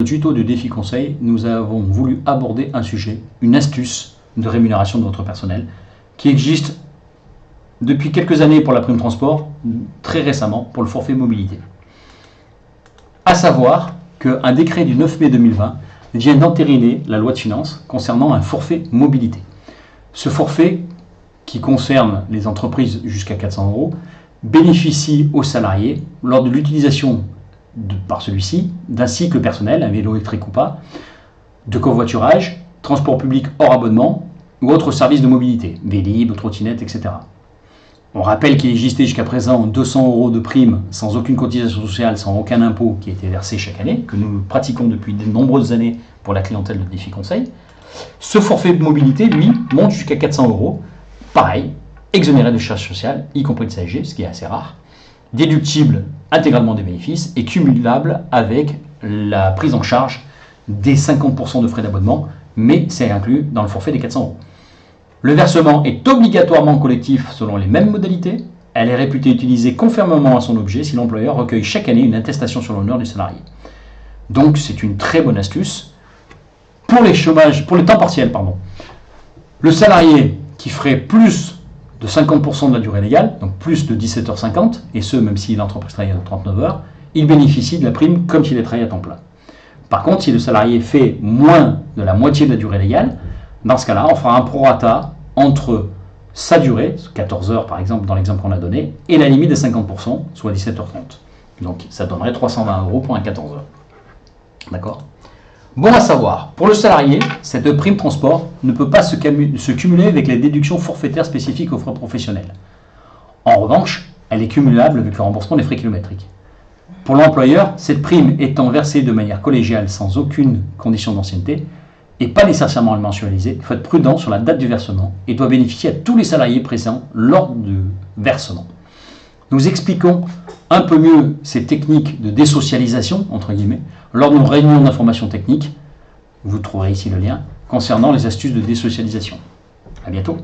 le tuto du défi conseil, nous avons voulu aborder un sujet, une astuce de rémunération de votre personnel qui existe depuis quelques années pour la prime transport, très récemment pour le forfait mobilité. À savoir qu'un décret du 9 mai 2020 vient d'entériner la loi de finances concernant un forfait mobilité. Ce forfait, qui concerne les entreprises jusqu'à 400 €, bénéficie aux salariés lors de l'utilisation par celui-ci d'un cycle personnel, un vélo électrique ou pas, de covoiturage, transport public hors abonnement ou autres services de mobilité, Vélib, trottinette, etc. On rappelle qu'il existait jusqu'à présent 200 € de prime sans aucune cotisation sociale, sans aucun impôt qui a été versé chaque année, que nous pratiquons depuis de nombreuses années pour la clientèle de Défi Conseil. Ce forfait de mobilité, lui, monte jusqu'à 400 €, pareil, exonéré de charges sociales, y compris de CSG, ce qui est assez rare, déductible intégralement des bénéfices et cumulable avec la prise en charge des 50% de frais d'abonnement, mais c'est inclus dans le forfait des 400 €. Le versement est obligatoirement collectif selon les mêmes modalités. Elle est réputée utilisée conformément à son objet si l'employeur recueille chaque année une attestation sur l'honneur du salarié. Donc c'est une très bonne astuce. Pour les temps partiels, le salarié qui ferait plus de 50% de la durée légale, donc plus de 17h50, et ce même si l'entreprise travaille à 39 heures, il bénéficie de la prime comme s'il est travaillé à temps plein. Par contre, si le salarié fait moins de la moitié de la durée légale, dans ce cas-là, on fera un prorata entre sa durée, 14 heures par exemple dans l'exemple qu'on a donné, et la limite des 50%, soit 17h30. Donc ça donnerait 320 € pour un 14 heures. D'accord ? Bon à savoir, pour le salarié, cette prime transport ne peut pas se cumuler avec les déductions forfaitaires spécifiques aux frais professionnels. En revanche, elle est cumulable avec le remboursement des frais kilométriques. Pour l'employeur, cette prime étant versée de manière collégiale sans aucune condition d'ancienneté, et pas nécessairement mensualisée, il faut être prudent sur la date du versement et doit bénéficier à tous les salariés présents lors du versement. Nous expliquons un peu mieux ces techniques de désocialisation, entre guillemets, lors de nos réunions d'information technique. Vous trouverez ici le lien concernant les astuces de désocialisation. À bientôt.